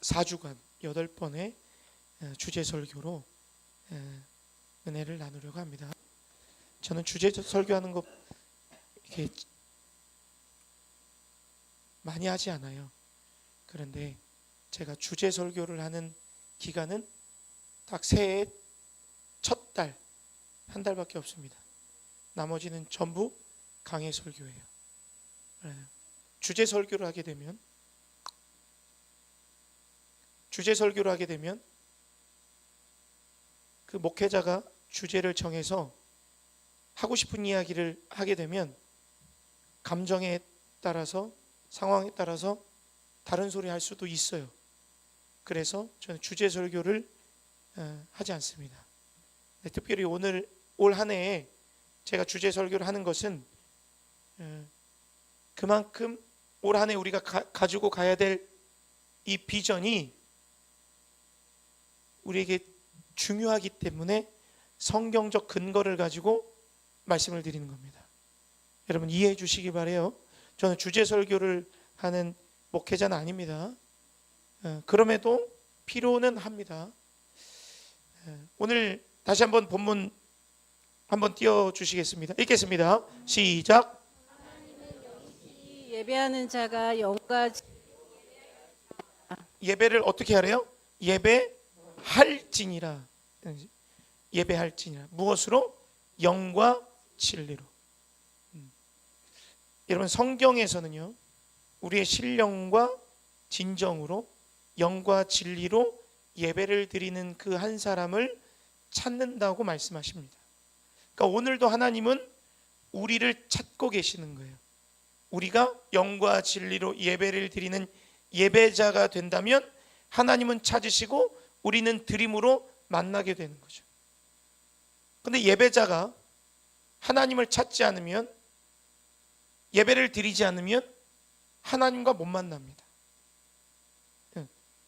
4주간 8번의 주제 설교로 은혜를 나누려고 합니다. 저는 주제 설교하는 거 이렇게 많이 하지 않아요. 그런데 제가 주제 설교를 하는 기간은 딱 새해 첫 달, 한 달밖에 없습니다. 나머지는 전부 강해 설교예요. 주제 설교를 하게 되면 그 목회자가 주제를 정해서 하고 싶은 이야기를 하게 되면 감정에 따라서, 상황에 따라서 다른 소리 할 수도 있어요. 그래서 저는 주제 설교를 하지 않습니다. 특별히 올 한 해에 제가 주제 설교를 하는 것은 그만큼 올 한 해 우리가 가지고 가야 될 이 비전이 우리에게 중요하기 때문에 성경적 근거를 가지고 말씀을 드리는 겁니다. 여러분 이해해 주시기 바라요. 저는 주제 설교를 하는 목회자는 아닙니다. 그럼에도 필요는 합니다. 오늘 다시 한번 본문 한번 띄워주시겠습니다. 읽겠습니다. 시작. 예배하는 자가 영과 예배를 어떻게 하래요? 예배할지니라. 예배할지니라. 무엇으로? 영과 진리로. 여러분 성경에서는요, 우리의 신령과 진정으로 영과 진리로 예배를 드리는 그 한 사람을 찾는다고 말씀하십니다. 그러니까 오늘도 하나님은 우리를 찾고 계시는 거예요. 우리가 영과 진리로 예배를 드리는 예배자가 된다면 하나님은 찾으시고 우리는 드림으로 만나게 되는 거죠. 근데 예배자가 하나님을 찾지 않으면, 예배를 드리지 않으면 하나님과 못 만납니다.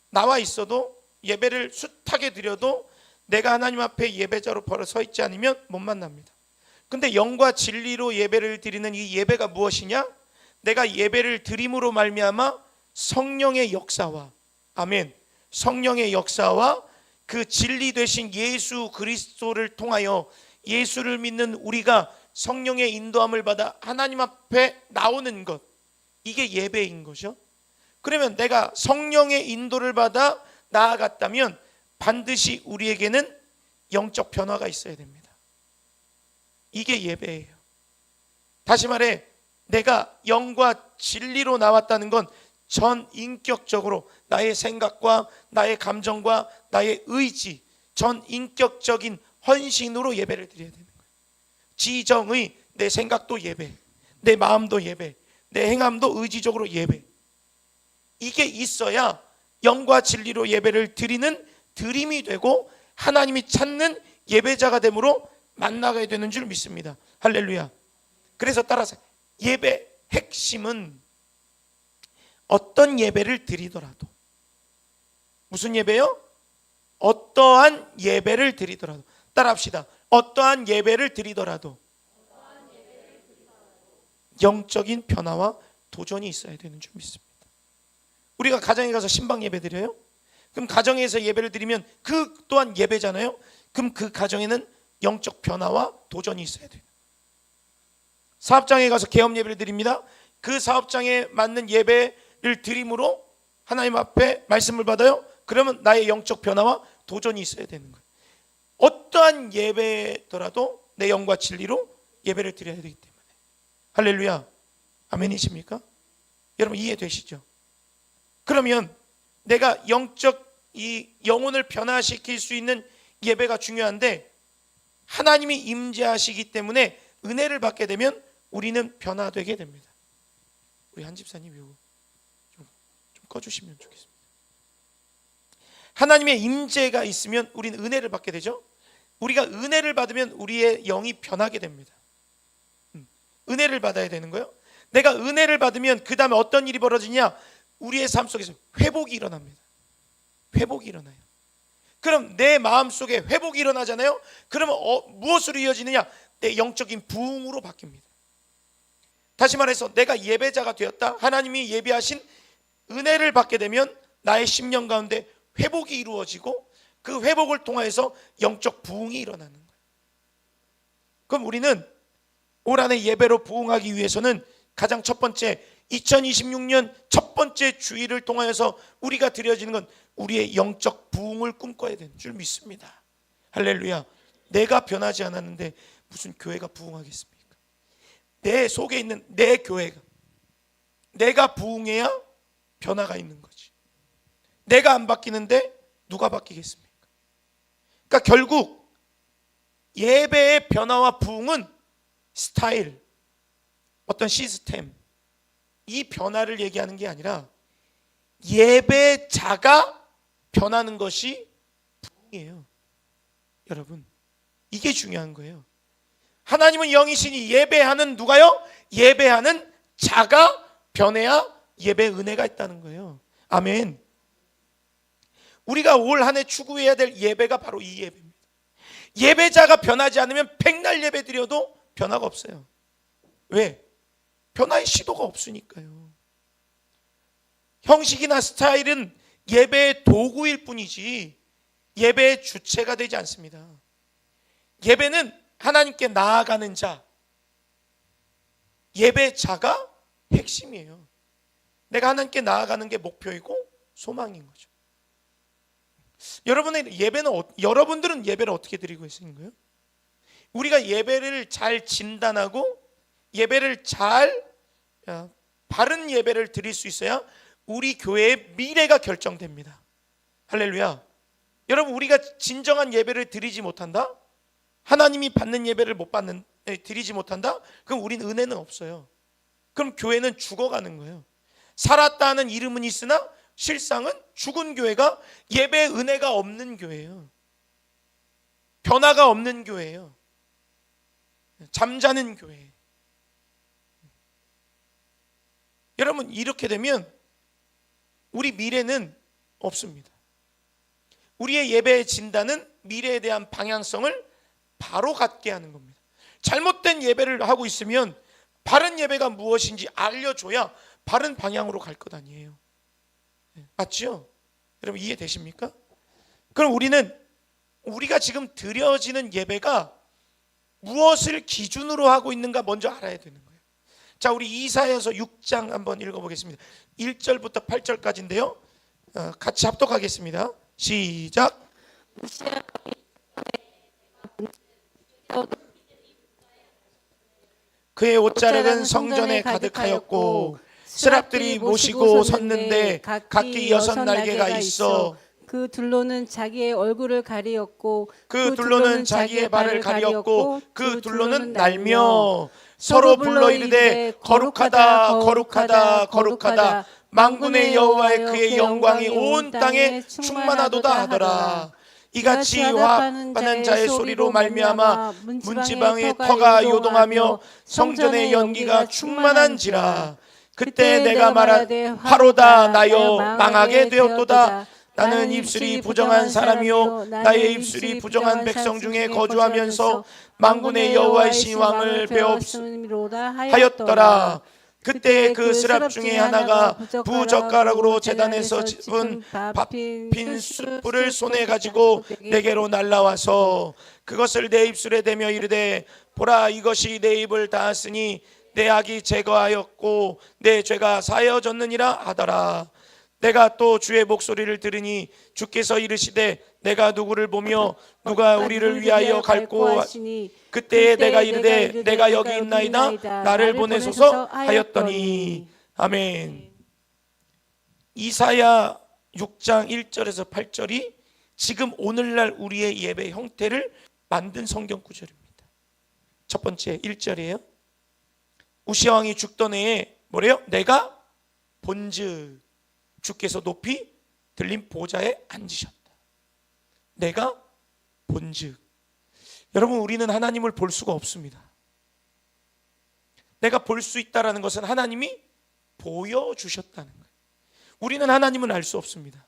나와 있어도 예배를 숱하게 드려도 내가 하나님 앞에 예배자로 바로 서 있지 않으면 못 만납니다. 근데 영과 진리로 예배를 드리는 이 예배가 무엇이냐? 내가 예배를 드림으로 말미암아 성령의 역사와, 아멘, 성령의 역사와 그 진리 되신 예수 그리스도를 통하여 예수를 믿는 우리가 성령의 인도함을 받아 하나님 앞에 나오는 것, 이게 예배인 거죠. 그러면 내가 성령의 인도를 받아 나아갔다면 반드시 우리에게는 영적 변화가 있어야 됩니다. 이게 예배예요. 다시 말해, 내가 영과 진리로 나왔다는 건 전 인격적으로 나의 생각과 나의 감정과 나의 의지, 전 인격적인 헌신으로 예배를 드려야 되는 거예요. 지정의 내 생각도 예배, 내 마음도 예배, 내 행함도 의지적으로 예배. 이게 있어야 영과 진리로 예배를 드리는 드림이 되고 하나님이 찾는 예배자가 됨으로 만나게 되는 줄 믿습니다. 할렐루야. 그래서 따라서 예배 핵심은 어떤 예배를 드리더라도, 무슨 예배요? 어떠한 예배를 드리더라도, 따라합시다. 어떠한 예배를 드리더라도 영적인 변화와 도전이 있어야 되는 줄 믿습니다. 우리가 가정에 가서 신방 예배 드려요? 그럼 가정에서 예배를 드리면 그 또한 예배잖아요. 그럼 그 가정에는 영적 변화와 도전이 있어야 돼요. 사업장에 가서 개업 예배를 드립니다. 그 사업장에 맞는 예배를 드림으로 하나님 앞에 말씀을 받아요. 그러면 나의 영적 변화와 도전이 있어야 되는 거예요. 어떠한 예배더라도 내 영과 진리로 예배를 드려야 되기 때문에. 할렐루야. 아멘이십니까? 여러분 이해되시죠? 그러면 내가 이 영혼을 변화시킬 수 있는 예배가 중요한데, 하나님이 임재하시기 때문에 은혜를 받게 되면 우리는 변화되게 됩니다. 우리 한 집사님 이거 좀 꺼주시면 좋겠습니다. 하나님의 임재가 있으면 우리는 은혜를 받게 되죠. 우리가 은혜를 받으면 우리의 영이 변하게 됩니다. 은혜를 받아야 되는 거예요. 내가 은혜를 받으면 그 다음에 어떤 일이 벌어지냐? 우리의 삶 속에서 회복이 일어납니다. 회복이 일어나요. 그럼 내 마음속에 회복이 일어나잖아요. 그러면 무엇으로 이어지느냐? 내 영적인 부흥으로 바뀝니다. 다시 말해서 내가 예배자가 되었다, 하나님이 예비하신 은혜를 받게 되면 나의 심령 가운데 회복이 이루어지고 그 회복을 통하여서 영적 부흥이 일어나는 거예요. 그럼 우리는 올 한해 예배로 부흥하기 위해서는 가장 첫 번째, 2026년 첫 번째 주일을 통하여서 우리가 드려지는 건 우리의 영적 부흥을 꿈꿔야 되는 줄 믿습니다. 할렐루야. 내가 변하지 않았는데 무슨 교회가 부흥하겠습니까? 내 속에 있는 내 교회가, 내가 부흥해야 변화가 있는 거지. 내가 안 바뀌는데 누가 바뀌겠습니까? 그러니까 결국 예배의 변화와 부흥은 스타일, 어떤 시스템, 이 변화를 얘기하는 게 아니라 예배자가 변하는 것이 부흥이에요. 여러분, 이게 중요한 거예요. 하나님은 영이시니 예배하는 누가요? 예배하는 자가 변해야 예배 은혜가 있다는 거예요. 아멘. 우리가 올 한 해 추구해야 될 예배가 바로 이 예배입니다. 예배자가 변하지 않으면 백날 예배 드려도 변화가 없어요. 왜? 변화의 시도가 없으니까요. 형식이나 스타일은 예배의 도구일 뿐이지 예배의 주체가 되지 않습니다. 예배는 하나님께 나아가는 자, 예배자가 핵심이에요. 내가 하나님께 나아가는 게 목표이고 소망인 거죠. 여러분들은 예배를 어떻게 드리고 계신 거예요? 우리가 예배를 잘 진단하고 예배를 바른 예배를 드릴 수 있어야 우리 교회의 미래가 결정됩니다. 할렐루야. 여러분, 우리가 진정한 예배를 드리지 못한다? 하나님이 받는 예배를 드리지 못한다? 그럼 우린 은혜는 없어요. 그럼 교회는 죽어가는 거예요. 살았다는 이름은 있으나 실상은 죽은 교회가 예배의 은혜가 없는 교회예요. 변화가 없는 교회예요. 잠자는 교회. 여러분, 이렇게 되면 우리 미래는 없습니다. 우리의 예배의 진단은 미래에 대한 방향성을 바로 갖게 하는 겁니다. 잘못된 예배를 하고 있으면 바른 예배가 무엇인지 알려줘야 바른 방향으로 갈 것 아니에요. 맞죠? 여러분, 이해되십니까? 그럼 우리가 지금 드려지는 예배가 무엇을 기준으로 하고 있는가 먼저 알아야 되는 거예요. 자, 우리 이사야서 6장 한번 읽어보겠습니다. 1절부터 8절까지인데요. 같이 합독하겠습니다. 시작. 그의 옷자락은 성전에 가득하였고 스랍들이 모시고 섰는데 각기 6날개가 있어 그 둘로는 자기의 얼굴을 가리었고 그 둘로는 자기의 발을 가리었고 그 둘로는 날며 서로 불러 이르되 거룩하다 거룩하다 거룩하다 만군의 여호와의 그의 영광이 온 땅에 충만하도다 하더라. 이같이 화합하는 자의 소리로 말미암아 문지방의 터가 요동하며 성전의 연기가 충만한지라. 그때 내가 말하되 화로다 나여 망하게 되었도다. 나는 입술이 부정한 사람이요 나의 입술이 부정한 백성 중에 거주하면서 만군의 여호와의 신왕을 배웠음이로다 하였더라. 그때 그 스랍 중에 하나가 부젓가락으로 제단에서 집은 빈 숯불을 손에 가지고 내게로 날라와서 그것을 내 입술에 대며 이르되 보라, 이것이 내 입을 닿았으니 내 악이 제거하였고 내 죄가 사여졌느니라 하더라. 내가 또 주의 목소리를 들으니 주께서 이르시되 내가 누구를 보며 누가 우리를 위하여 갈고 하시니 그때에 내가 이르되 내가 여기 있나이다 나를 보내소서 하였더니. 아멘. 이사야 6장 1절에서 8절이 지금 오늘날 우리의 예배 형태를 만든 성경 구절입니다. 첫 번째 1절이에요. 우시아 왕이 죽던 해에 뭐래요? 내가 본즉 주께서 높이 들린 보좌에 앉으셨다. 내가 본즉. 여러분, 우리는 하나님을 볼 수가 없습니다. 내가 볼 수 있다라는 것은 하나님이 보여주셨다는 거예요. 우리는 하나님을 알 수 없습니다.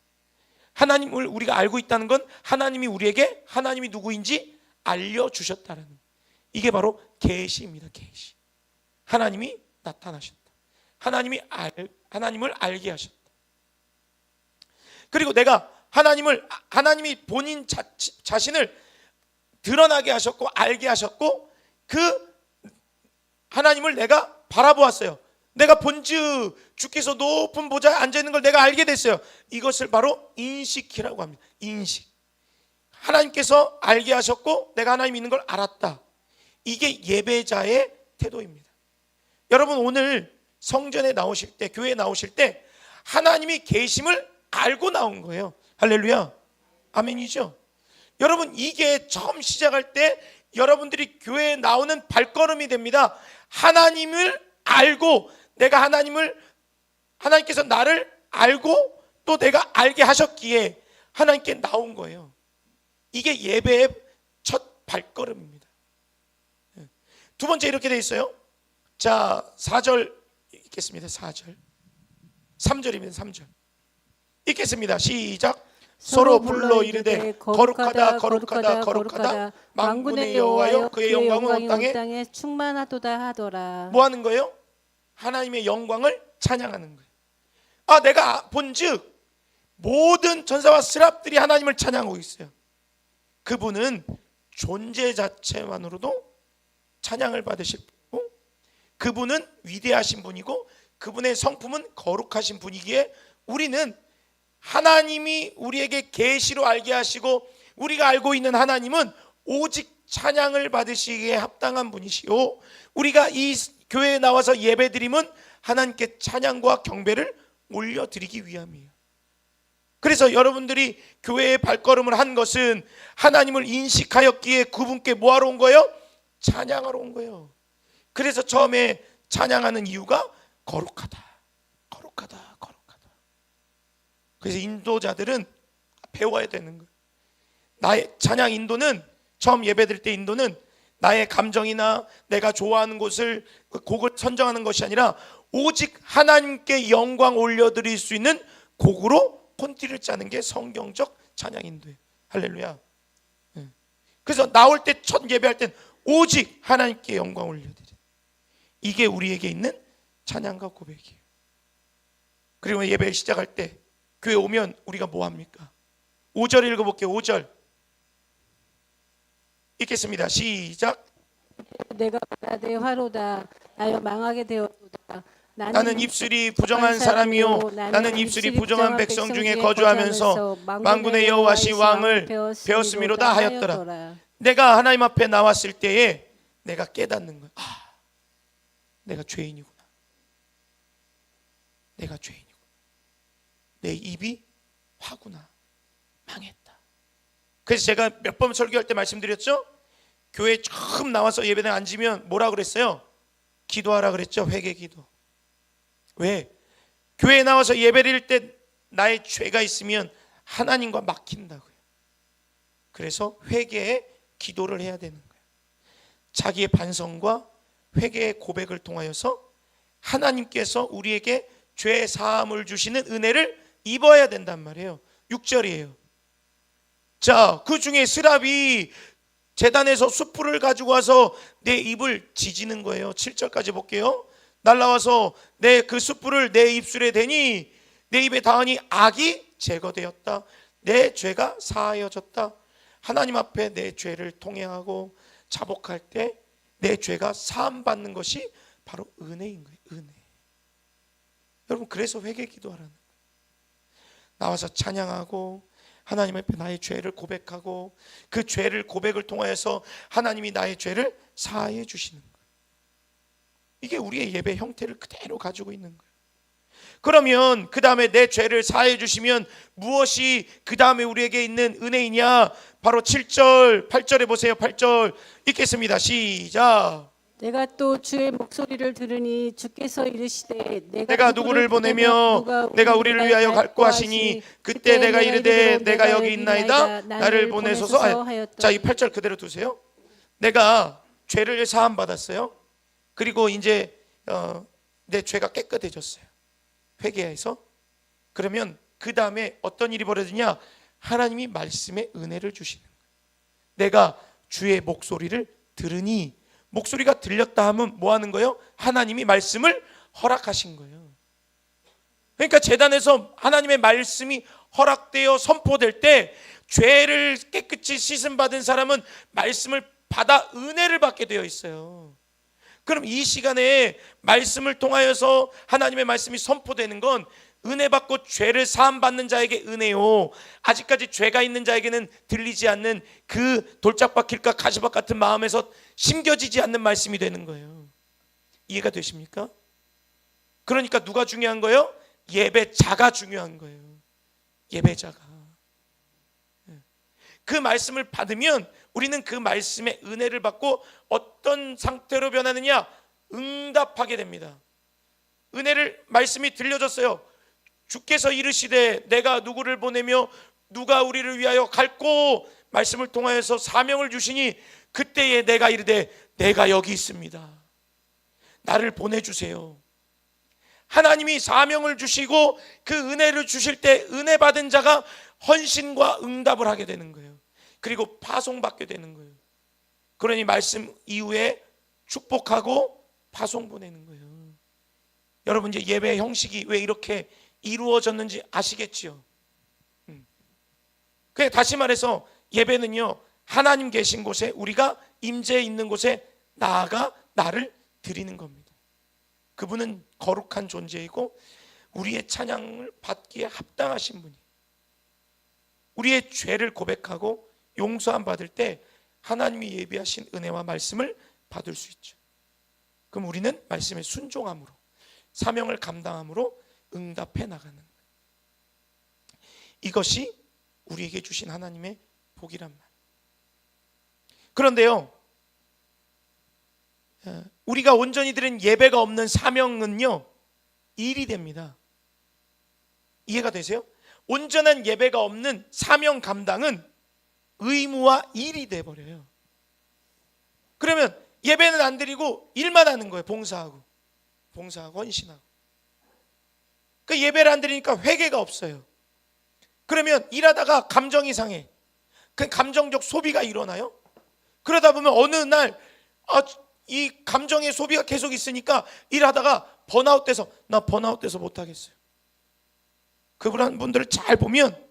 하나님을 우리가 알고 있다는 건 하나님이 우리에게 하나님이 누구인지 알려주셨다는 거예요. 이게 바로 계시입니다. 계시. 하나님이 나타나셨다. 하나님을 알게 하셨다. 그리고 내가 하나님이 본인 자신을 드러나게 하셨고 알게 하셨고 그 하나님을 내가 바라보았어요. 내가 본즉 주께서 높은 보좌에 앉아 있는 걸 내가 알게 됐어요. 이것을 바로 인식이라고 합니다. 인식. 하나님께서 알게 하셨고 내가 하나님 있는 걸 알았다. 이게 예배자의 태도입니다. 여러분 오늘 성전에 나오실 때, 교회에 나오실 때 하나님이 계심을 알고 나온 거예요. 할렐루야. 아멘이죠. 여러분 이게 처음 시작할 때 여러분들이 교회에 나오는 발걸음이 됩니다. 하나님을 알고 내가 하나님께서 나를 알고 또 내가 알게 하셨기에 하나님께 나온 거예요. 이게 예배의 첫 발걸음입니다. 두 번째 이렇게 돼 있어요. 자, 4절 읽겠습니다. 4절. 3절입니다. 3절. 읽겠습니다. 시작. 서로 불러 이르되 거룩하다 거룩하다 거룩하다 만군의 여호와여 그의 영광은 온 땅에 충만하도다 하더라. 뭐 하는 거예요? 하나님의 영광을 찬양하는 거예요. 아, 내가 본즉 모든 전사와 스랍들이 하나님을 찬양하고 있어요. 그분은 존재 자체만으로도 찬양을 받으실 분이고 그분은 위대하신 분이고 그분의 성품은 거룩하신 분이기에 우리는 하나님이 우리에게 계시로 알게 하시고 우리가 알고 있는 하나님은 오직 찬양을 받으시기에 합당한 분이시오. 우리가 이 교회에 나와서 예배드림은 하나님께 찬양과 경배를 올려드리기 위함이에요. 그래서 여러분들이 교회에 발걸음을 한 것은 하나님을 인식하였기에 그분께 뭐하러 온 거예요? 찬양하러 온 거예요. 그래서 처음에 찬양하는 이유가 거룩하다 거룩하다 거룩하다. 그래서 인도자들은 배워야 되는 거예요. 나의 찬양 인도는 처음 예배드릴 때 인도는 나의 감정이나 내가 좋아하는 곳을 곡을 선정하는 것이 아니라 오직 하나님께 영광 올려드릴 수 있는 곡으로 콘티를 짜는 게 성경적 찬양 인도예요. 할렐루야. 그래서 나올 때 첫 예배할 땐 오직 하나님께 영광 올려드려. 이게 우리에게 있는 찬양과 고백이에요. 그리고 예배 시작할 때 교회 오면 우리가 뭐 합니까? 5절 읽어볼게요. 5절 읽겠습니다. 시작. 내가 내 화로다 나여 망하게 되었도다. 나는 입술이 부정한 사람이요 나는 입술이 부정한 백성 중에 거주하면서 만군의 여호와시 왕을 배웠음이로다 하였더라. 내가 하나님 앞에 나왔을 때에 내가 깨닫는 거야. 아, 내가 죄인이구나. 내가 죄인이구나. 내 입이 화구나. 망했다. 그래서 제가 몇 번 설교할 때 말씀드렸죠. 교회 처음 나와서 예배당에 앉으면 뭐라 그랬어요? 기도하라 그랬죠. 회개 기도. 왜? 교회에 나와서 예배를 드릴 때 나의 죄가 있으면 하나님과 막힌다고요. 그래서 회개에 기도를 해야 되는 거예요. 자기의 반성과 회개의 고백을 통하여서 하나님께서 우리에게 죄 사함을 주시는 은혜를 입어야 된단 말이에요. 6절이에요. 자, 그 중에 스랍이 제단에서 숯불을 가지고 와서 내 입을 지지는 거예요. 7절까지 볼게요. 날라와서 내 그 숯불을 내 입술에 대니 내 입에 닿으니 악이 제거되었다. 내 죄가 사하여졌다. 하나님 앞에 내 죄를 통회하고 자복할 때 내 죄가 사함받는 것이 바로 은혜인 거예요. 은혜. 여러분 그래서 회개 기도하라는 거예요. 나와서 찬양하고 하나님 앞에 나의 죄를 고백하고 그 죄를 고백을 통하여서 하나님이 나의 죄를 사하여 주시는 거예요. 이게 우리의 예배 형태를 그대로 가지고 있는 거예요. 그러면 그 다음에 내 죄를 사하여 주시면 무엇이 그 다음에 우리에게 있는 은혜이냐? 바로 7절 8절에 보세요. 8절 읽겠습니다. 시작. 내가 또 주의 목소리를 들으니 주께서 이르시되 내가 누구를 보내며 내가 우리를 위하여 갈고 하시니 그때 내가 이르되 내가 여기 있나이다 나를 보내소서 하였다. 자, 이 8절 그대로 두세요. 내가 죄를 사함 받았어요. 그리고 이제 내 죄가 깨끗해졌어요. 회개해서. 그러면 그 다음에 어떤 일이 벌어지냐? 하나님이 말씀의 은혜를 주시는 거예요. 내가 주의 목소리를 들으니, 목소리가 들렸다 하면 뭐 하는 거예요? 하나님이 말씀을 허락하신 거예요. 그러니까 제단에서 하나님의 말씀이 허락되어 선포될 때 죄를 깨끗이 씻음 받은 사람은 말씀을 받아 은혜를 받게 되어 있어요. 그럼 이 시간에 말씀을 통하여서 하나님의 말씀이 선포되는 건 은혜 받고 죄를 사함 받는 자에게 은혜요, 아직까지 죄가 있는 자에게는 들리지 않는 그 돌짝밭 길가 가시밭 같은 마음에서 심겨지지 않는 말씀이 되는 거예요. 이해가 되십니까? 그러니까 누가 중요한 거예요? 예배자가 중요한 거예요. 예배자가. 그 말씀을 받으면 우리는 그 말씀의 은혜를 받고 어떤 상태로 변하느냐? 응답하게 됩니다. 은혜를, 말씀이 들려졌어요. 주께서 이르시되 내가 누구를 보내며 누가 우리를 위하여 갈고, 말씀을 통하여서 사명을 주시니 그때에 내가 이르되 내가 여기 있습니다. 나를 보내주세요. 하나님이 사명을 주시고 그 은혜를 주실 때 은혜 받은 자가 헌신과 응답을 하게 되는 거예요. 그리고 파송받게 되는 거예요. 그러니 말씀 이후에 축복하고 파송 보내는 거예요. 여러분, 이제 예배 형식이 왜 이렇게 이루어졌는지 아시겠지요? 그래, 다시 말해서 예배는요, 하나님 계신 곳에, 우리가 임재 있는 곳에 나아가 나를 드리는 겁니다. 그분은 거룩한 존재이고 우리의 찬양을 받기에 합당하신 분이, 우리의 죄를 고백하고 용서함 받을 때 하나님이 예비하신 은혜와 말씀을 받을 수 있죠. 그럼 우리는 말씀에 순종함으로, 사명을 감당함으로 응답해 나가는 거예요. 이것이 우리에게 주신 하나님의 복이란 말. 그런데요, 우리가 온전히 드린 예배가 없는 사명은요, 일이 됩니다. 이해가 되세요? 온전한 예배가 없는 사명 감당은 의무와 일이 돼버려요. 그러면 예배는 안 드리고 일만 하는 거예요. 봉사하고 헌신하고. 그 예배를 안 드리니까 회개가 없어요. 그러면 일하다가 감정이 상해. 그 감정적 소비가 일어나요. 그러다 보면 어느 날 이 감정의 소비가 계속 있으니까 일하다가 번아웃돼서, 나 번아웃돼서 못하겠어요. 그런 분들을 잘 보면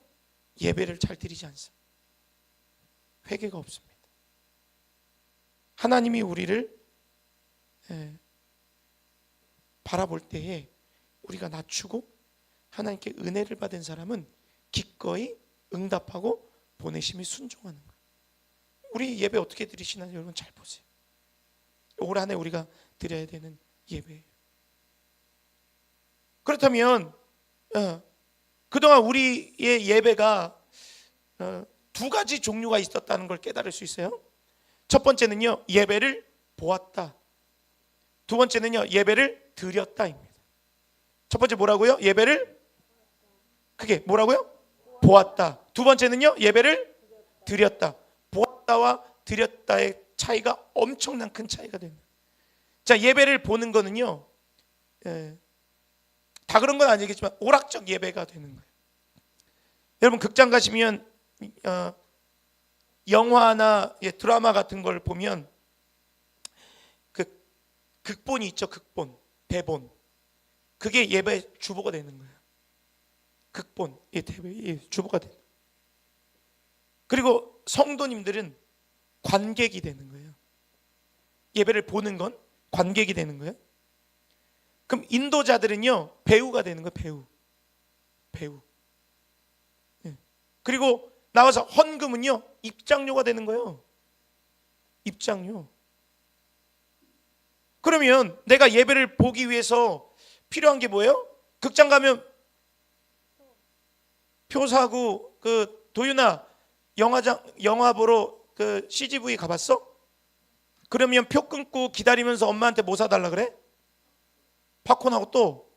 예배를 잘 드리지 않습니다. 회개가 없습니다. 하나님이 우리를 바라볼 때에 우리가 낮추고 하나님께 은혜를 받은 사람은 기꺼이 응답하고 보내심에 순종하는 거예요. 우리 예배 어떻게 드리시나요? 여러분 잘 보세요. 올 한 해 우리가 드려야 되는 예배예요. 그렇다면 그동안 우리의 예배가 두 가지 종류가 있었다는 걸 깨달을 수 있어요. 첫 번째는요, 예배를 보았다. 두 번째는요, 예배를 드렸다입니다. 첫 번째 뭐라고요? 예배를, 그게 뭐라고요? 보았다. 두 번째는요, 예배를 드렸다. 보았다와 드렸다의 차이가 엄청난 큰 차이가 됩니다. 자, 예배를 보는 거는요, 다 그런 건 아니겠지만 오락적 예배가 되는 거예요. 여러분 극장 가시면 영화나 드라마 같은 걸 보면 그 극본이 있죠. 극본, 대본. 그게 예배 주보가 되는 거예요. 극본, 주보가 돼요. 그리고 성도님들은 관객이 되는 거예요. 예배를 보는 건 관객이 되는 거예요. 그럼 인도자들은요, 배우가 되는 거예요. 배우. 그리고 나와서 헌금은요, 입장료가 되는 거예요. 입장료. 그러면 내가 예배를 보기 위해서 필요한 게 뭐예요? 극장 가면 표 사고, 그 도윤아 영화 보러 그 CGV 가봤어? 그러면 표 끊고 기다리면서 엄마한테 뭐 사달라 그래? 팝콘하고 또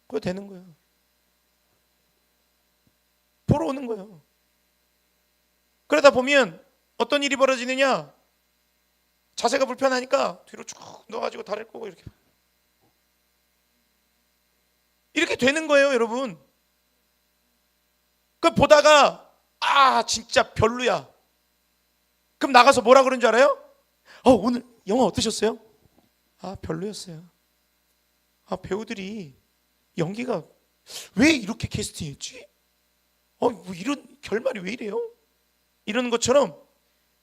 그거 되는 거예요. 보러 오는 거예요. 그러다 보면 어떤 일이 벌어지느냐? 자세가 불편하니까 뒤로 쭉 넣어가지고 다리를 꼬고 이렇게 되는 거예요, 여러분. 그 보다가 진짜 별로야. 그럼 나가서 뭐라 그런 줄 알아요? 오늘 영화 어떠셨어요? 별로였어요. 배우들이 연기가 왜 이렇게 캐스팅했지? 뭐 이런 결말이 왜 이래요? 이러는 것처럼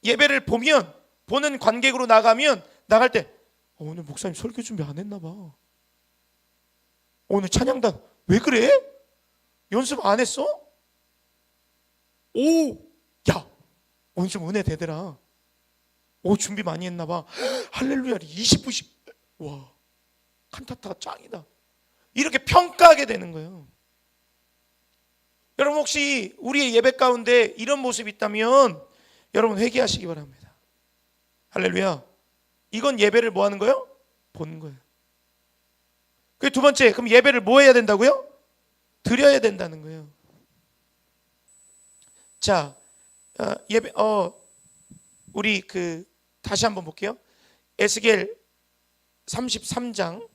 예배를 보는 관객으로 나가면 나갈 때 오늘 목사님 설교 준비 안 했나 봐. 오늘 찬양단 왜 그래? 연습 안 했어? 야 오늘 좀 은혜 되더라. 준비 많이 했나 봐. 할렐루야를 20분씩 와 칸타타가 짱이다. 이렇게 평가하게 되는 거예요. 여러분 혹시 우리의 예배 가운데 이런 모습이 있다면 여러분 회개하시기 바랍니다. 할렐루야. 이건 예배를 뭐 하는 거예요? 보는 거예요. 그 두 번째, 그럼 예배를 뭐 해야 된다고요? 드려야 된다는 거예요. 자, 예배 우리 다시 한번 볼게요. 에스겔 33장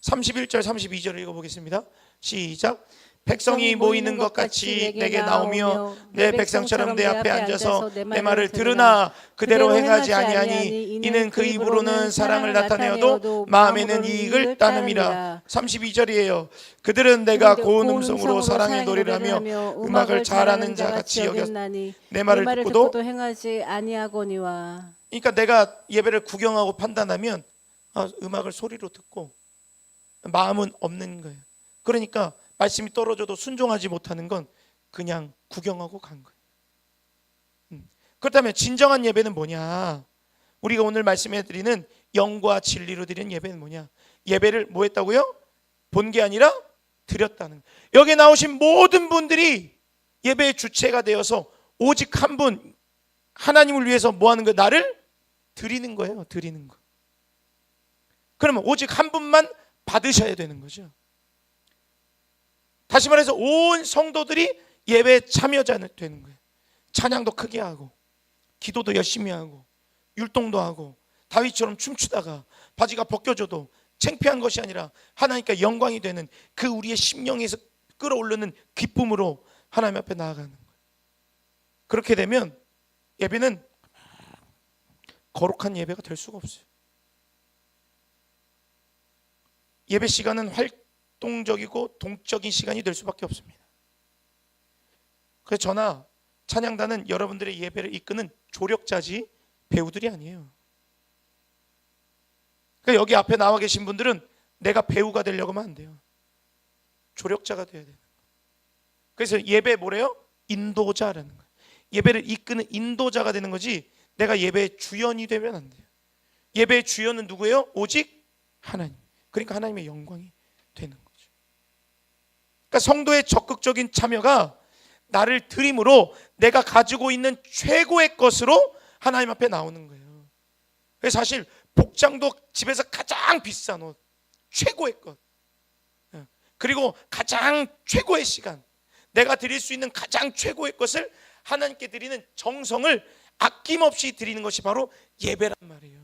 31절 32절을 읽어보겠습니다. 시작. 백성이 모이는 것 같이 내게 나오며 내 백성처럼 내 앞에 앉아서 내 말을 들으나 그대로 행하지 아니하니 이는 그 입으로는 사랑을 나타내어도 마음에는 이익을 따름이라. 32절이에요. 그들은 내가 고운 음성으로 사랑의 노래를 하며 음악을 잘하는 자 같이 여겼나니 내 말을 듣고도 행하지 아니하거니와. 그러니까 내가 예배를 구경하고 판단하면 음악을 소리로 듣고 마음은 없는 거예요. 그러니까 말씀이 떨어져도 순종하지 못하는 건 그냥 구경하고 간 거예요. 그렇다면 진정한 예배는 뭐냐? 우리가 오늘 말씀해드리는 영과 진리로 드리는 예배는 뭐냐? 예배를 뭐 했다고요? 본 게 아니라 드렸다는 거예요. 여기 나오신 모든 분들이 예배의 주체가 되어서 오직 한 분 하나님을 위해서 뭐 하는 거예요? 나를 드리는 거예요. 드리는 거. 그러면 오직 한 분만 받으셔야 되는 거죠. 다시 말해서 온 성도들이 예배에 참여자 되는 거예요. 찬양도 크게 하고 기도도 열심히 하고 율동도 하고 다윗처럼 춤추다가 바지가 벗겨져도 창피한 것이 아니라 하나님께 영광이 되는 그 우리의 심령에서 끌어오르는 기쁨으로 하나님 앞에 나아가는 거예요. 그렇게 되면 예배는 거룩한 예배가 될 수가 없어요. 예배 시간은 활동적이고 동적인 시간이 될 수밖에 없습니다. 그래서 저나 찬양단은 여러분들의 예배를 이끄는 조력자지 배우들이 아니에요. 그러니까 여기 앞에 나와 계신 분들은 내가 배우가 되려고 하면 안 돼요. 조력자가 돼야 돼요. 그래서 예배 뭐래요? 인도자라는 거예요. 예배를 이끄는 인도자가 되는 거지 내가 예배의 주연이 되면 안 돼요. 예배의 주연은 누구예요? 오직 하나님. 그러니까 하나님의 영광이 되는 거죠. 그러니까 성도의 적극적인 참여가 나를 드림으로 내가 가지고 있는 최고의 것으로 하나님 앞에 나오는 거예요. 그래서 사실 복장도 집에서 가장 비싼 옷, 최고의 것, 그리고 가장 최고의 시간, 내가 드릴 수 있는 가장 최고의 것을 하나님께 드리는 정성을 아낌없이 드리는 것이 바로 예배란 말이에요.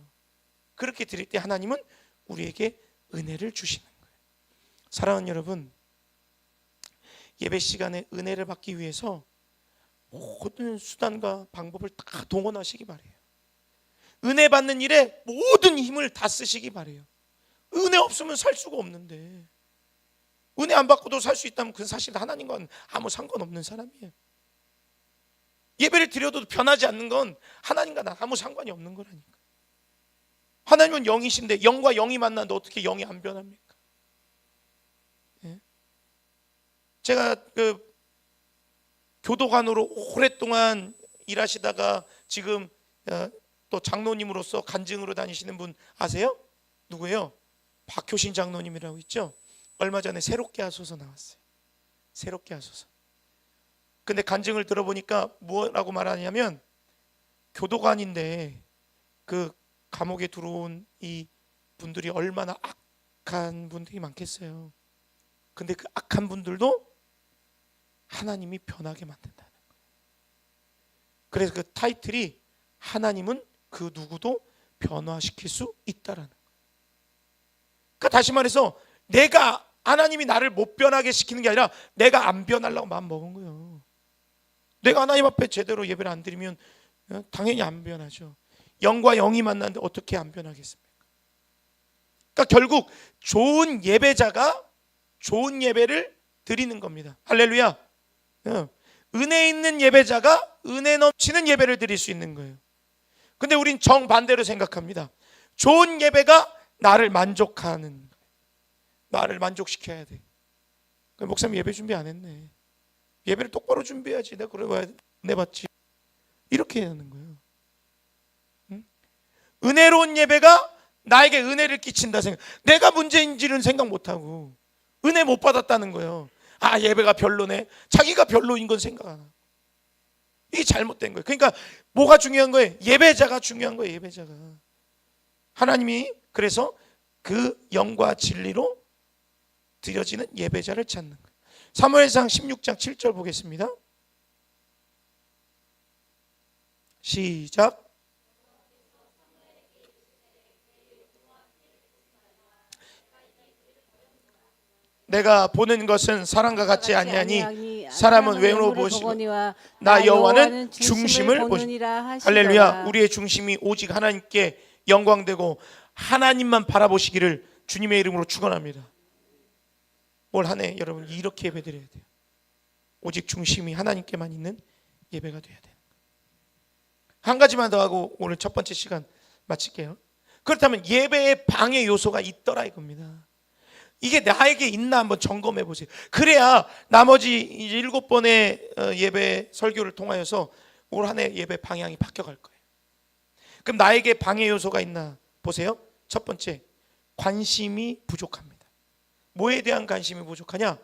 그렇게 드릴 때 하나님은 우리에게 은혜를 주시는 거예요. 사랑하는 여러분, 예배 시간에 은혜를 받기 위해서 모든 수단과 방법을 다 동원하시기 바래요. 은혜 받는 일에 모든 힘을 다 쓰시기 바래요. 은혜 없으면 살 수가 없는데, 은혜 안 받고도 살 수 있다면 그건 사실 하나님과는 아무 상관없는 사람이에요. 예배를 드려도 변하지 않는 건 하나님과 나 아무 상관이 없는 거라니까. 하나님은 영이신데 영과 영이 만나는데 어떻게 영이 안 변합니까? 예? 제가 교도관으로 오랫동안 일하시다가 지금 또 장로님으로서 간증으로 다니시는 분 아세요? 누구예요? 박효신 장로님이라고 있죠? 얼마 전에 새롭게 하소서 나왔어요. 새롭게 하소서. 근데 간증을 들어보니까 뭐라고 말하냐면 교도관인데 그 감옥에 들어온 이 분들이 얼마나 악한 분들이 많겠어요. 근데 그 악한 분들도 하나님이 변하게 만든다는 거예요. 그래서 그 타이틀이 하나님은 그 누구도 변화시킬 수 있다라는 거예요. 그러니까 다시 말해서 내가 하나님이 나를 못 변하게 시키는 게 아니라 내가 안 변하려고 마음 먹은 거예요. 내가 하나님 앞에 제대로 예배를 안 드리면 당연히 안 변하죠. 영과 영이 만났는데 어떻게 안 변하겠습니까? 그러니까 결국 좋은 예배자가 좋은 예배를 드리는 겁니다. 할렐루야. 은혜 있는 예배자가 은혜 넘치는 예배를 드릴 수 있는 거예요. 근데 우린 정반대로 생각합니다. 좋은 예배가 나를 만족하는 거예요. 나를 만족시켜야 돼. 목사님 예배 준비 안 했네. 예배를 똑바로 준비해야지. 내가 그래 왜 은혜 받지? 이렇게 하는 거예요. 응? 은혜로운 예배가 나에게 은혜를 끼친다 생각. 내가 문제인지는 생각 못하고 은혜 못 받았다는 거예요. 아, 예배가 별로네. 자기가 별로인 건 생각 안 하고. 이게 잘못된 거예요. 그러니까 뭐가 중요한 거예요? 예배자가 중요한 거예요. 예배자가. 하나님이 그래서 그 영과 진리로 드려지는 예배자를 찾는 거예요. 사무엘상 16장 7절 보겠습니다. 시작. 내가 보는 것은 사람과 같지 아니하니 사람은 외모로 보시고 나 여호와는 중심을 보시니라. 할렐루야. 우리의 중심이 오직 하나님께 영광되고 하나님만 바라보시기를 주님의 이름으로 축원합니다. 뭘 하네 여러분, 이렇게 예배드려야 돼요. 오직 중심이 하나님께만 있는 예배가 돼야 돼요. 한 가지만 더 하고 오늘 첫 번째 시간 마칠게요. 그렇다면 예배에 방해 요소가 있더라 이겁니다. 이게 나에게 있나 한번 점검해 보세요. 그래야 나머지 7번의 예배 설교를 통하여서 올 한 해 예배 방향이 바뀌어갈 거예요. 그럼 나에게 방해 요소가 있나 보세요. 첫 번째, 관심이 부족합니다. 뭐에 대한 관심이 부족하냐?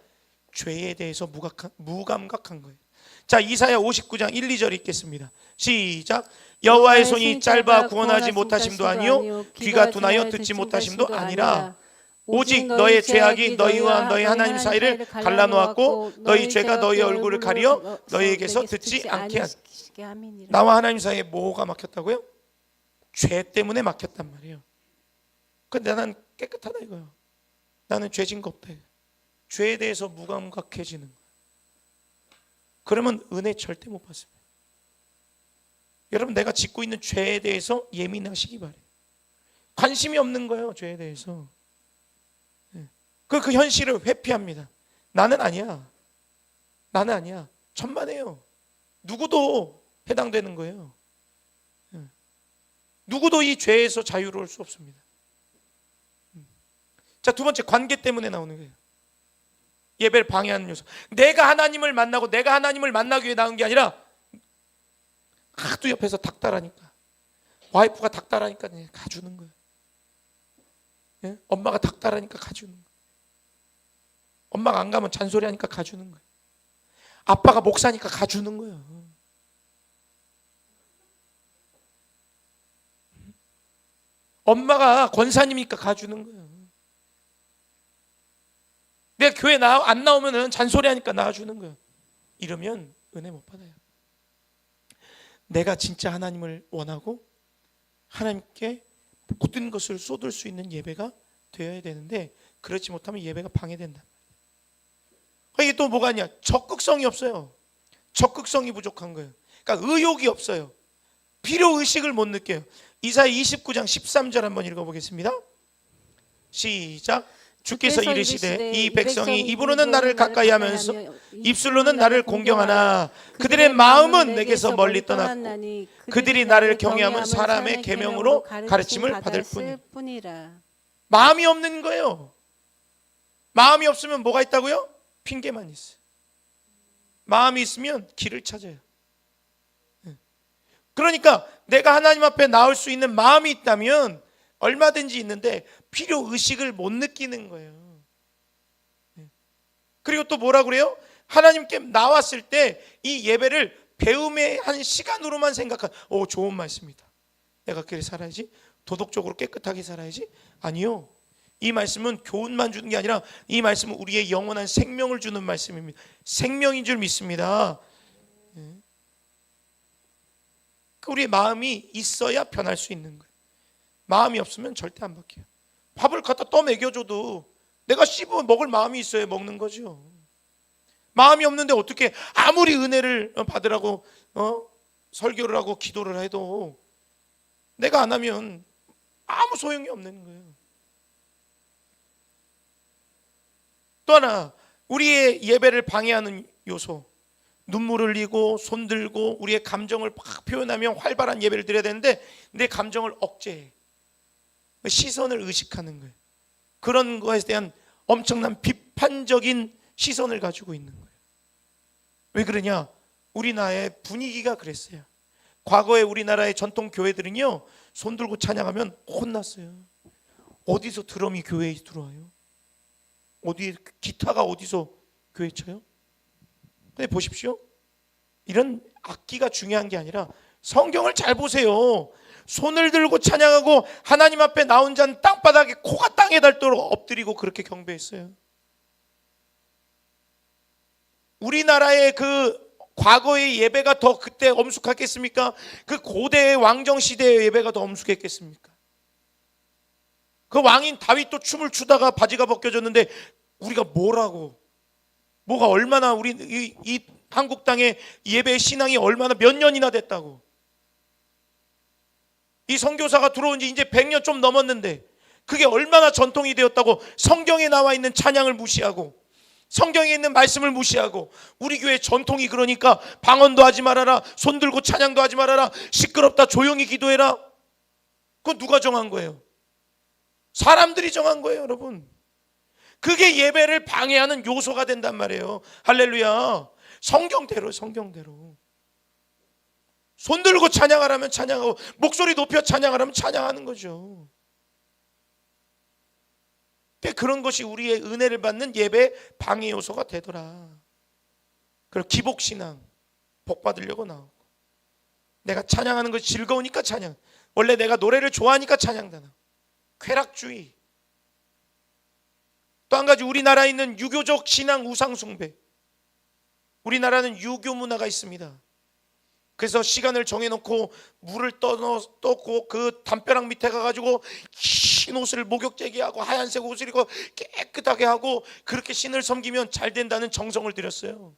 죄에 대해서 무감각한 거예요. 자, 이사야 59장 1, 2절 읽겠습니다. 시작. 여호와의 손이 짧아 구원하지 못하심도 아니요 귀가 둔하여 듣지 못하심도 아니라 오직 너의 죄악이 너희와 너희 하나님 사이를 갈라놓았고 너희 죄가 너희 얼굴을 가리어 너희에게서 듣지 않게 하니. 나와 하나님 사이에 뭐가 막혔다고요? 죄 때문에 막혔단 말이에요. 근데 나는 깨끗하다 이거요. 나는 죄진 거 없다. 죄에 대해서 무감각해지는 거예요. 그러면 은혜 절대 못 받습니다. 여러분, 내가 짓고 있는 죄에 대해서 예민하시기 바래요. 관심이 없는 거예요. 죄에 대해서. 그 현실을 회피합니다. 나는 아니야. 나는 아니야. 천만에요. 누구도 해당되는 거예요. 누구도 이 죄에서 자유로울 수 없습니다. 자, 두 번째, 관계 때문에 나오는 거예요. 예배를 방해하는 요소. 내가 하나님을 만나고 내가 하나님을 만나기 위해 나온 게 아니라 하도 옆에서 닥달하니까, 와이프가 닥달하니까 가주는 거예요. 예? 엄마가 닥달하니까 가주는 거예요. 엄마가 안 가면 잔소리하니까 가주는 거예요. 아빠가 목사니까 가주는 거예요. 엄마가 권사님이니까 가주는 거예요. 내가 교회 안 나오면 잔소리하니까 나와주는 거예요. 이러면 은혜 못 받아요. 내가 진짜 하나님을 원하고 하나님께 모든 것을 쏟을 수 있는 예배가 되어야 되는데, 그렇지 못하면 예배가 방해된다. 이게 또 뭐가 있냐? 적극성이 없어요. 적극성이 부족한 거예요. 그러니까 의욕이 없어요. 필요의식을 못 느껴요. 이사야 29장 13절 한번 읽어보겠습니다. 시작. 주께서 이르시되 이 백성이 입으로는 나를 가까이 하면서 입술로는 나를 공경하나 그들의 마음은 내게서 멀리 떠났고 그들이 나를 경외하면 사람의 계명으로 가르침을 받을 뿐이라. 마음이 없는 거예요. 마음이 없으면 뭐가 있다고요? 핑계만 있어요. 마음이 있으면 길을 찾아요. 그러니까 내가 하나님 앞에 나올 수 있는 마음이 있다면 얼마든지 있는데 필요 의식을 못 느끼는 거예요. 그리고 또 뭐라 그래요? 하나님께 나왔을 때 이 예배를 배움의 한 시간으로만 오, 좋은 말씀이다. 내가 그렇게 살아야지. 도덕적으로 깨끗하게 살아야지. 아니요. 이 말씀은 교훈만 주는 게 아니라 이 말씀은 우리의 영원한 생명을 주는 말씀입니다. 생명인 줄 믿습니다. 우리의 마음이 있어야 변할 수 있는 거예요. 마음이 없으면 절대 안 바뀌어요. 밥을 갖다 떠먹여줘도 내가 씹어 먹을 마음이 있어야 먹는 거죠. 마음이 없는데 어떻게 아무리 은혜를 받으라고 설교를 하고 기도를 해도 내가 안 하면 아무 소용이 없는 거예요. 또 하나, 우리의 예배를 방해하는 요소, 눈물 흘리고 손 들고 우리의 감정을 막 표현하며 활발한 예배를 드려야 되는데 내 감정을 억제해. 시선을 의식하는 거예요. 그런 거에 대한 엄청난 비판적인 시선을 가지고 있는 거예요. 왜 그러냐? 우리나라의 분위기가 그랬어요. 과거에 우리나라의 전통 교회들은요, 손 들고 찬양하면 혼났어요. 어디서 드럼이 교회에 들어와요? 어디 기타가 어디서 교회 쳐요? 근데 보십시오. 이런 악기가 중요한 게 아니라 성경을 잘 보세요. 손을 들고 찬양하고 하나님 앞에 나 혼자는 땅바닥에 코가 땅에 닿도록 엎드리고 그렇게 경배했어요. 우리나라의 그 과거의 예배가 더 그때 엄숙했겠습니까? 그 고대의 왕정 시대의 예배가 더 엄숙했겠습니까? 그 왕인 다윗도 춤을 추다가 바지가 벗겨졌는데 우리가 뭐가 얼마나 우리 이 한국 땅의 예배의 신앙이 얼마나 몇 년이나 됐다고. 이 선교사가 들어온 지 이제 100년 좀 넘었는데 그게 얼마나 전통이 되었다고. 성경에 나와 있는 찬양을 무시하고 성경에 있는 말씀을 무시하고 우리 교회 전통이 그러니까 방언도 하지 말아라, 손 들고 찬양도 하지 말아라, 시끄럽다, 조용히 기도해라. 그건 누가 정한 거예요? 사람들이 정한 거예요, 여러분. 그게 예배를 방해하는 요소가 된단 말이에요. 할렐루야. 성경대로. 손 들고 찬양하라면 찬양하고 목소리 높여 찬양하라면 찬양하는 거죠. 그런 것이 우리의 은혜를 받는 예배 방해 요소가 되더라. 그리고 기복신앙, 복 받으려고 나오고, 내가 찬양하는 것이 즐거우니까 찬양, 원래 내가 노래를 좋아하니까 찬양다나, 쾌락주의. 또 한 가지, 우리나라에 있는 유교적 신앙 우상숭배. 우리나라는 유교 문화가 있습니다. 그래서 시간을 정해놓고 물을 떠고 그 담벼락 밑에 가가지고 흰 옷을 목욕제게 하고 하얀색 옷을 입고 깨끗하게 하고 그렇게 신을 섬기면 잘 된다는 정성을 들였어요.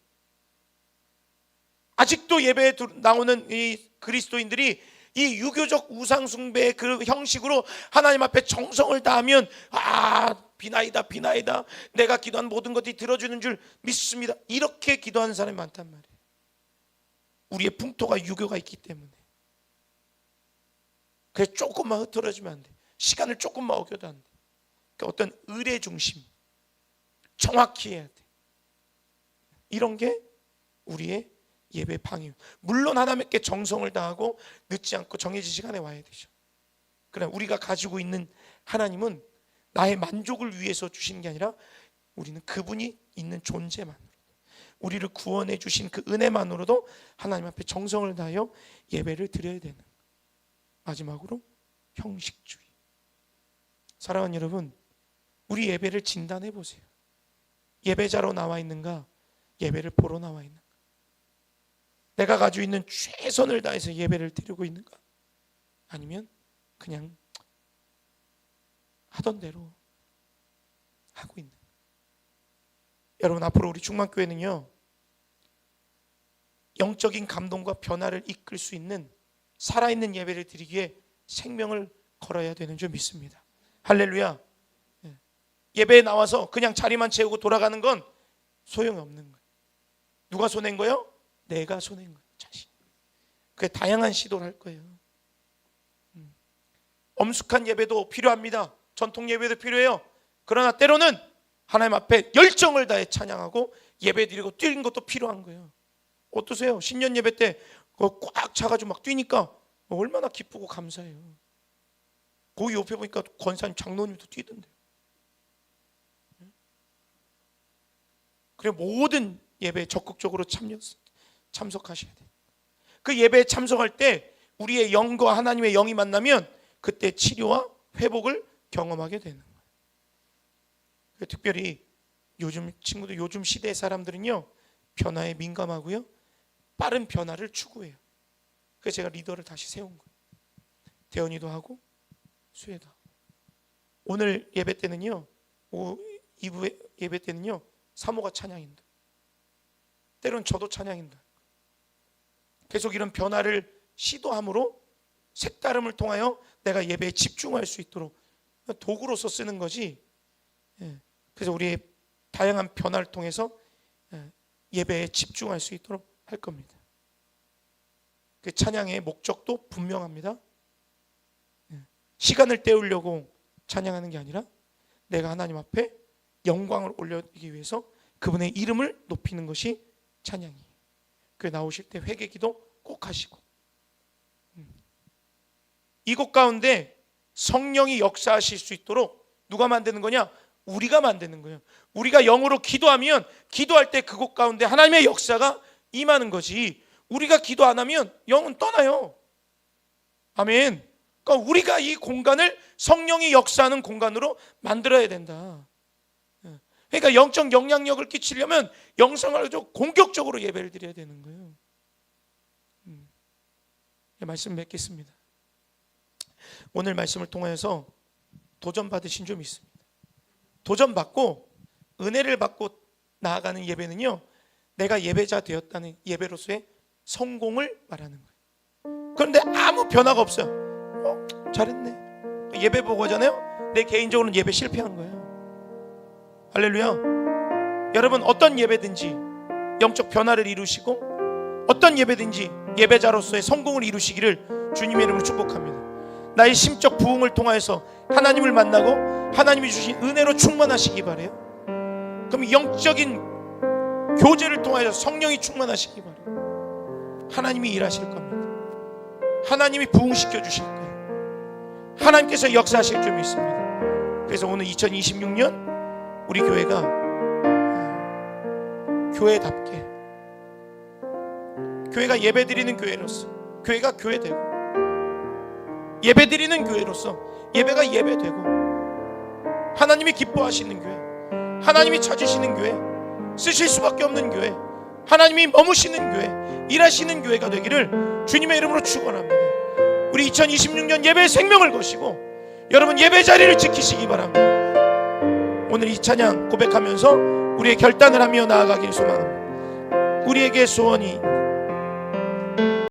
아직도 예배에 나오는 이 그리스도인들이 이 유교적 우상숭배의 그 형식으로 하나님 앞에 정성을 다하면 비나이다 내가 기도한 모든 것들이 들어주는 줄 믿습니다, 이렇게 기도하는 사람이 많단 말이에요. 우리의 풍토가 유교가 있기 때문에. 그래서 조금만 흐트러지면 안 돼. 시간을 조금만 어겨도 안 돼. 그러니까 어떤 의례 중심, 정확히 해야 돼. 이런 게 우리의 예배 방해. 물론 하나님께 정성을 다하고 늦지 않고 정해진 시간에 와야 되죠. 그러나 우리가 가지고 있는 하나님은 나의 만족을 위해서 주시는 게 아니라 우리는 그분이 있는 존재만, 우리를 구원해 주신 그 은혜만으로도 하나님 앞에 정성을 다하여 예배를 드려야 되는. 마지막으로 형식주의. 사랑하는 여러분, 우리 예배를 진단해 보세요. 예배자로 나와 있는가, 예배를 보러 나와 있는가? 내가 가지고 있는 최선을 다해서 예배를 드리고 있는가, 아니면 그냥 하던 대로 하고 있는가? 여러분, 앞으로 우리 충만교회는요, 영적인 감동과 변화를 이끌 수 있는 살아있는 예배를 드리기에 생명을 걸어야 되는 줄 믿습니다. 할렐루야. 예배에 나와서 그냥 자리만 채우고 돌아가는 건 소용이 없는 거예요. 누가 손해인 거예요? 내가 손해인 거예요, 자신. 그게 다양한 시도를 할 거예요. 엄숙한 예배도 필요합니다. 전통 예배도 필요해요. 그러나 때로는 하나님 앞에 열정을 다해 찬양하고 예배 드리고 뛰는 것도 필요한 거예요. 어떠세요? 신년 예배 때 꽉 차가지고 막 뛰니까 얼마나 기쁘고 감사해요. 거기 옆에 보니까 권사님, 장로님도 뛰던데요. 그래, 모든 예배에 적극적으로 참석하셔야 돼요. 그 예배에 참석할 때 우리의 영과 하나님의 영이 만나면 그때 치료와 회복을 경험하게 되는 거예요. 특별히 요즘 친구들, 요즘 시대 사람들은요, 변화에 민감하고요, 빠른 변화를 추구해요. 그래서 제가 리더를 다시 세운 거예요. 대언이도 하고 수혜도 하고. 오늘 예배 때는요, 2부 예배 때는요, 사모가 찬양인다, 때로는 저도 찬양인다. 계속 이런 변화를 시도함으로 색다름을 통하여 내가 예배에 집중할 수 있도록 도구로서 쓰는 거지. 그래서 우리의 다양한 변화를 통해서 예배에 집중할 수 있도록 할 겁니다. 그 찬양의 목적도 분명합니다. 시간을 때우려고 찬양하는 게 아니라 내가 하나님 앞에 영광을 올리기 위해서 그분의 이름을 높이는 것이 찬양이에요. 교회 나오실 때 회개기도 꼭 하시고, 이곳 가운데 성령이 역사하실 수 있도록 누가 만드는 거냐? 우리가 만드는 거예요. 우리가 영으로 기도하면 기도할 때 그곳 가운데 하나님의 역사가 임하는 거지, 우리가 기도 안 하면 영은 떠나요. 아멘. 그러니까 우리가 이 공간을 성령이 역사하는 공간으로 만들어야 된다. 그러니까 영적 영향력을 끼치려면 영성을 공격적으로 예배를 드려야 되는 거예요. 말씀 맺겠습니다. 오늘 말씀을 통해서 도전 받으신 점 있습니다. 도전 받고 은혜를 받고 나아가는 예배는요, 내가 예배자 되었다는 예배로서의 성공을 말하는 거예요. 그런데 아무 변화가 없어요. 잘했네. 예배 보고 하잖아요. 내 개인적으로는 예배 실패한 거예요. 할렐루야. 여러분, 어떤 예배든지 영적 변화를 이루시고 어떤 예배든지 예배자로서의 성공을 이루시기를 주님의 이름으로 축복합니다. 나의 심적 부흥을 통하여서 하나님을 만나고 하나님이 주신 은혜로 충만하시기 바래요. 그럼 영적인 교제를 통하여서 성령이 충만하시기 바래요. 하나님이 일하실 겁니다. 하나님이 부흥시켜 주실 거예요. 하나님께서 역사하실 점이 있습니다. 그래서 오늘 2026년 우리 교회가 교회답게, 교회가 예배드리는 교회로서 교회가 교회되고, 예배드리는 교회로서 예배가 예배되고, 하나님이 기뻐하시는 교회, 하나님이 찾으시는 교회, 쓰실 수밖에 없는 교회, 하나님이 머무시는 교회, 일하시는 교회가 되기를 주님의 이름으로 축원합니다. 우리 2026년 예배의 생명을 거시고 여러분 예배 자리를 지키시기 바랍니다. 오늘 이 찬양 고백하면서 우리의 결단을 하며 나아가길 소망합니다. 우리에게 소원이